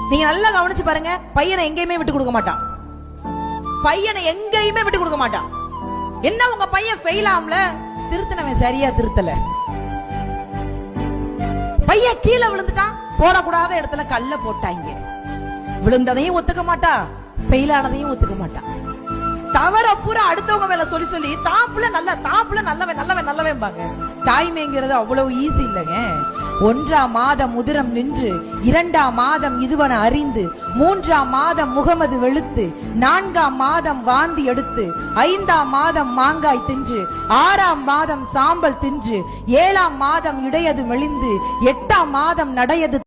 நீங்க நல்லா கவனிச்சு பாருங்க, பையனை எங்கேயுமே விட்டு கொடுக்க மாட்டான். பையனை எங்கேயுமே விட்டு கொடுக்க மாட்டான். என்ன உங்க பையன் ஃபெயில் ஆம்ல, திருத்தனவன் சரியா திருத்தல. பையன் கீழே விழுந்துட்டான், போடக்கூடாத இடத்துல கல்ல போட்டாங்க. விழுந்ததையும் ஒத்துக்க மாட்டா, ஃபெயில் ஆனதையும் ஒத்துக்க மாட்டா. தவற பூரா அடுத்தவங்க மேல சொல்லி சொல்லி தாப்புல நல்லவன் பாங்க. தாய்மைங்கிறது அவ்வளவு ஈஸி இல்லைங்க. 1ஆம் மாதம் உதிரம் நின்று, 2ஆம் மாதம் இதுவன அறிந்து, 3ஆம் மாதம் முகமது வெளுத்து, 4ஆம் மாதம் வாந்தி எடுத்து, 5ஆம் மாதம் மாங்காய் தின்று, 6ஆம் மாதம் சாம்பல் தின்று, 7ஆம் மாதம் இடையது மெலிந்து, 8ஆம் மாதம் நடையது